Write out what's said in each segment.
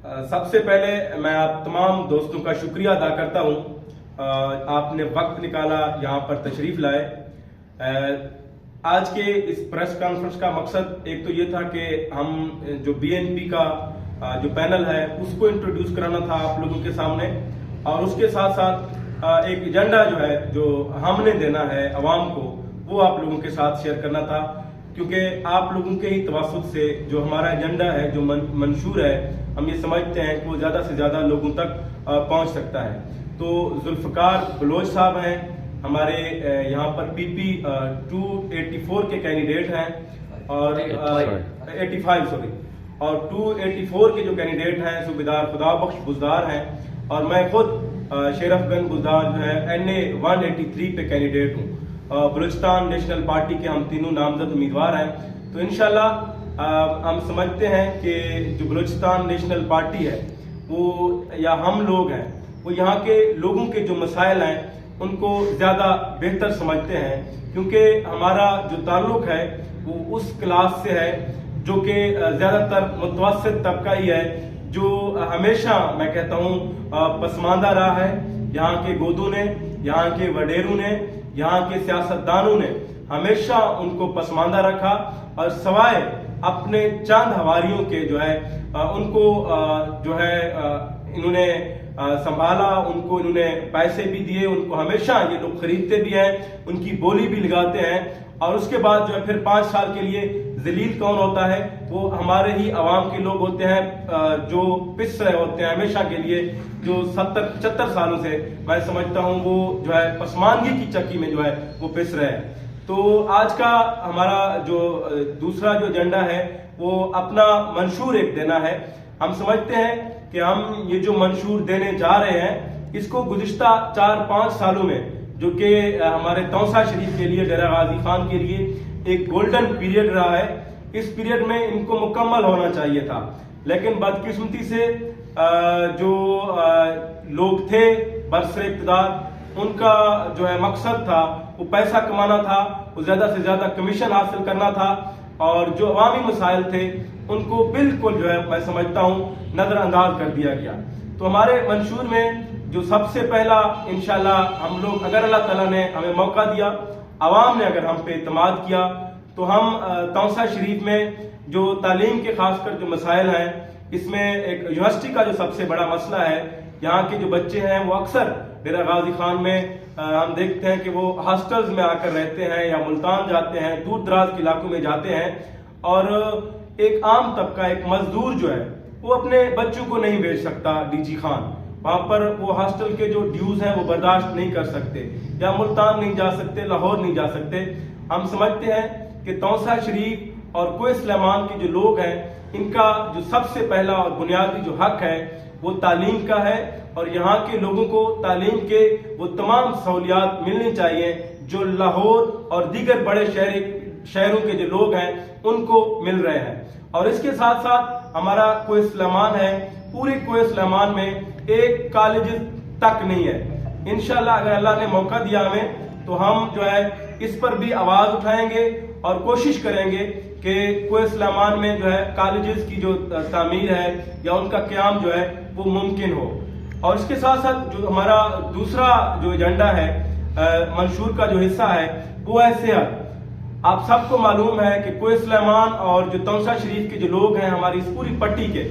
سب سے پہلے میں آپ تمام دوستوں کا شکریہ ادا کرتا ہوں، آپ نے وقت نکالا یہاں پر تشریف لائے۔ آج کے اس پریس کانفرنس کا مقصد ایک تو یہ تھا کہ ہم جو BNP کا جو پینل ہے اس کو انٹروڈیوس کرانا تھا آپ لوگوں کے سامنے، اور اس کے ساتھ ساتھ ایک ایجنڈا جو ہے جو ہم نے دینا ہے عوام کو وہ آپ لوگوں کے ساتھ شیئر کرنا تھا، کیونکہ آپ لوگوں کے ہی توسط سے جو ہمارا ایجنڈا ہے جو منشور ہے ہم یہ سمجھتے ہیں کہ وہ زیادہ سے زیادہ لوگوں تک پہنچ سکتا ہے۔ تو ذوالفقار بلوچ صاحب ہیں ہمارے یہاں پر PP 284 کے کینڈیڈیٹ ہیں، اور 284 کے جو کینڈیڈیٹ ہیں صوبیدار خدا بخش بزدار ہیں، اور میں خود شیرف گنج بزدار جو ہے NA 183 پہ کینڈیڈیٹ ہوں۔ بلوچستان نیشنل پارٹی کے ہم تینوں نامزد امیدوار ہیں۔ تو انشاءاللہ ہم سمجھتے ہیں کہ جو بلوچستان نیشنل پارٹی ہے وہ یا ہم لوگ ہیں وہ یہاں کے لوگوں کے جو مسائل ہیں ان کو زیادہ بہتر سمجھتے ہیں، کیونکہ ہمارا جو تعلق ہے وہ اس کلاس سے ہے جو کہ زیادہ تر متوسط طبقہ ہی ہے، جو ہمیشہ میں کہتا ہوں پسماندہ رہا ہے۔ یہاں کے گودوں نے، یہاں کے وڈیروں نے، یہاں کے سیاستدانوں نے ہمیشہ ان کو پسماندہ رکھا، اور سوائے اپنے چند ہواریوں کے جو ہے ان کو جو ہے انہوں نے سنبھالا، ان کو انہوں نے پیسے بھی دیے، ان کو ہمیشہ یہ لوگ خریدتے بھی ہیں، ان کی بولی بھی لگاتے ہیں، اور اس کے بعد جو ہے پھر 5 سال کے لیے ذلیل کون ہوتا ہے؟ وہ ہمارے ہی عوام کے لوگ ہوتے ہیں جو پس رہے ہوتے ہیں ہمیشہ کے لیے، جو 70-75 سالوں سے میں سمجھتا ہوں وہ جو ہے پسماندگی کی چکی میں جو ہے وہ پس رہے ہیں۔ تو آج کا ہمارا جو دوسرا جو ایجنڈا ہے وہ اپنا منشور ایک دینا ہے۔ ہم سمجھتے ہیں کہ ہم یہ جو منشور دینے جا رہے ہیں اس کو گزشتہ 4-5 سالوں میں جو کہ ہمارے توسا شریف کے لیے، ڈیرہ غازی خان کے لیے ایک گولڈن پیریڈ رہا ہے، اس پیریڈ میں ان کو مکمل ہونا چاہیے تھا، لیکن بدقسمتی سے جو لوگ تھے برسر اقتدار ان کا جو ہے مقصد تھا وہ پیسہ کمانا تھا، وہ زیادہ سے زیادہ کمیشن حاصل کرنا تھا، اور جو عوامی مسائل تھے ان کو بالکل جو ہے میں سمجھتا ہوں نظر انداز کر دیا گیا۔ تو ہمارے منشور میں جو سب سے پہلا انشاءاللہ ہم لوگ، اگر اللہ تعالیٰ نے ہمیں موقع دیا، عوام نے اگر ہم پہ اعتماد کیا، تو ہم توسا شریف میں جو تعلیم کے خاص کر جو مسائل ہیں، اس میں ایک یونیورسٹی کا جو سب سے بڑا مسئلہ ہے، یہاں کے جو بچے ہیں وہ اکثر ڈیرہ غازی خان میں ہم دیکھتے ہیں کہ وہ ہاسٹلز میں آ کر رہتے ہیں یا ملتان جاتے ہیں، دور دراز کے علاقوں میں جاتے ہیں، اور ایک عام طبقہ، ایک مزدور جو ہے وہ اپنے بچوں کو نہیں بھیج سکتا DG خان، وہاں پر وہ ہاسٹل کے جو ڈیوز ہیں وہ برداشت نہیں کر سکتے، یا ملتان نہیں جا سکتے، لاہور نہیں جا سکتے۔ ہم سمجھتے ہیں کہ توسا شریف اور کوہ سلیمان کے جو لوگ ہیں ان کا جو سب سے پہلا اور بنیادی جو حق ہے وہ تعلیم کا ہے، اور یہاں کے لوگوں کو تعلیم کے وہ تمام سہولیات ملنی چاہیے جو لاہور اور دیگر بڑے شہروں کے جو لوگ ہیں ان کو مل رہے ہیں۔ اور اس کے ساتھ ساتھ ہمارا کوہ سلیمان ہے، پورے کوہ سلیمان میں ایک کالج تک نہیں ہے۔ انشاءاللہ اگر اللہ نے موقع دیا ہمیں تو ہم جو ہے اس پر بھی آواز اٹھائیں گے اور کوشش کریں گے کہ کوہ سلیمان میں جو ہے کالجز کی جو تعمیر ہے یا ان کا قیام جو ہے وہ ممکن ہو۔ اور اس کے ساتھ ساتھ جو ہمارا دوسرا جو ایجنڈا ہے منشور کا جو حصہ ہے وہ ہے صحت۔ آپ سب کو معلوم ہے کہ کوہ سلیمان اور جو توسا شریف کے جو لوگ ہیں ہماری اس پوری پٹی کے،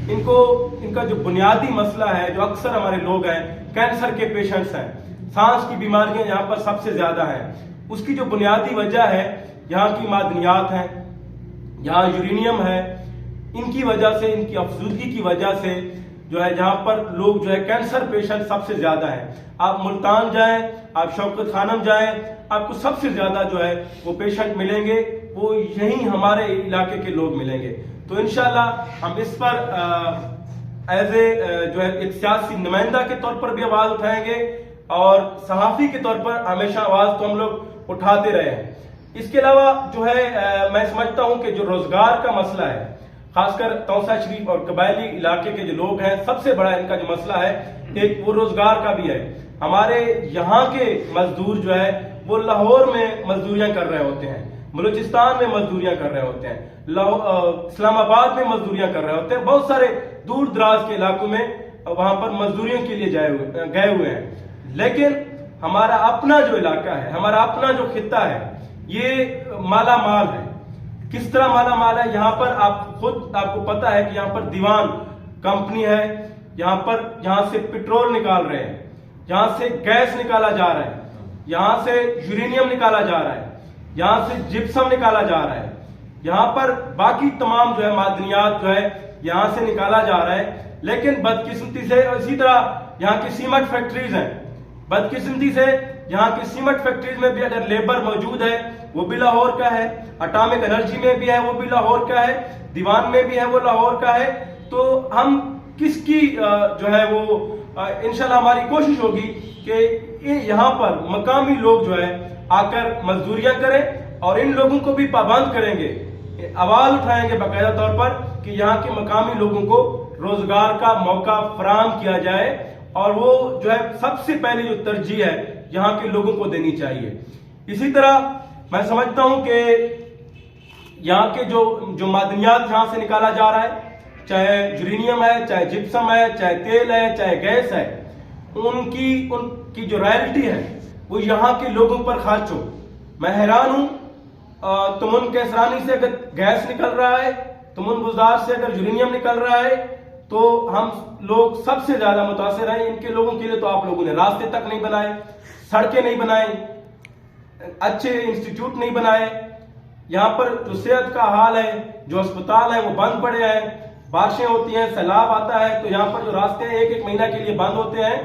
ان کا جو بنیادی مسئلہ ہے جو اکثر ہمارے لوگ ہیں کینسر کے پیشنٹس ہیں، سانس کی بیماریاں یہاں پر سب سے زیادہ ہیں۔ اس کی جو بنیادی وجہ ہے یہاں کی معدنیات ہیں، یہاں یورینیم ہے، ان کی وجہ سے، ان کی افزودگی کی وجہ سے جو ہے جہاں پر لوگ جو ہے کینسر پیشنٹ سب سے زیادہ ہیں۔ آپ ملتان جائیں، آپ شوکت خانم جائیں، آپ کو سب سے زیادہ جو ہے وہ پیشنٹ ملیں گے، وہ یہیں ہمارے علاقے کے لوگ ملیں گے۔ تو انشاءاللہ ہم اس پر ایز اے جو ہے ایک سیاسی نمائندہ کے طور پر بھی آواز اٹھائیں گے، اور صحافی کے طور پر ہمیشہ آواز تو ہم لوگ اٹھاتے رہے ہیں۔ اس کے علاوہ جو ہے میں سمجھتا ہوں کہ جو روزگار کا مسئلہ ہے، خاص کر توسا شریف اور قبائلی علاقے کے جو لوگ ہیں سب سے بڑا ان کا جو مسئلہ ہے ایک وہ روزگار کا بھی ہے۔ ہمارے یہاں کے مزدور جو ہے وہ لاہور میں مزدوریاں کر رہے ہوتے ہیں، بلوچستان میں مزدوریاں کر رہے ہوتے ہیں، اسلام آباد میں مزدوریاں کر رہے ہوتے ہیں، بہت سارے دور دراز کے علاقوں میں وہاں پر مزدوریوں کے لیے گئے ہوئے ہیں، لیکن ہمارا اپنا جو علاقہ ہے، ہمارا اپنا جو خطہ ہے، یہ مالا مال ہے۔ کس طرح مالا مال ہے؟ یہاں پر آپ کو پتا ہے کہ یہاں پر دیوان کمپنی ہے، یہاں سے پیٹرول نکال رہے ہیں، یہاں سے گیس نکالا جا رہا ہے، یہاں سے یورینیم نکالا جا رہا ہے، یہاں سے جپسم نکالا جا رہا ہے، یہاں پر باقی تمام جو ہے معدنیات جو ہے یہاں سے نکالا جا رہا ہے، لیکن بدقسمتی سے اسی طرح یہاں کی سیمنٹ فیکٹریز ہیں، بدقسمتی سے یہاں کی سیمنٹ فیکٹریز میں بھی اگر لیبر موجود ہے وہ بھی لاہور کا ہے، اٹامک انرجی میں بھی ہے وہ بھی لاہور کا ہے، دیوان میں بھی ہے وہ لاہور کا ہے، تو ہم کس کی جو ہے وہ انشاءاللہ ہماری کوشش ہوگی کہ یہاں پر مقامی لوگ جو ہے آ کر مزدوریاں کریں، اور ان لوگوں کو بھی پابند کریں گے، آواز اٹھائیں گے باقاعدہ طور پر کہ یہاں کے مقامی لوگوں کو روزگار کا موقع فراہم کیا جائے، اور وہ جو ہے سب سے پہلے جو ترجیح ہے یہاں کے لوگوں کو دینی چاہیے۔ اسی طرح میں سمجھتا ہوں کہ یہاں کے جو معدنیات یہاں سے نکالا جا رہا ہے، چاہے یورینیم ہے، چاہے جپسم ہے، چاہے تیل ہے، چاہے گیس ہے، ان کی جو رائلٹی ہے وہ یہاں کے لوگوں پر خرچ ہو۔ میں حیران ہوں، تمن کیسرانی سے اگر گیس نکل رہا ہے، تمن بزدار سے اگر یورینیم نکل رہا ہے، تو ہم لوگ سب سے زیادہ متاثر ہیں۔ ان کے لوگوں کے لیے تو آپ لوگوں نے راستے تک نہیں بنائے، سڑکیں نہیں بنائے، اچھے انسٹیٹیوٹ نہیں بنائے، یہاں پر جو صحت کا حال ہے، جو اسپتال ہے وہ بند پڑے ہیں، بارشیں ہوتی ہیں، سیلاب آتا ہے تو یہاں پر جو راستے ہیں ایک ایک مہینہ کے لیے بند ہوتے ہیں۔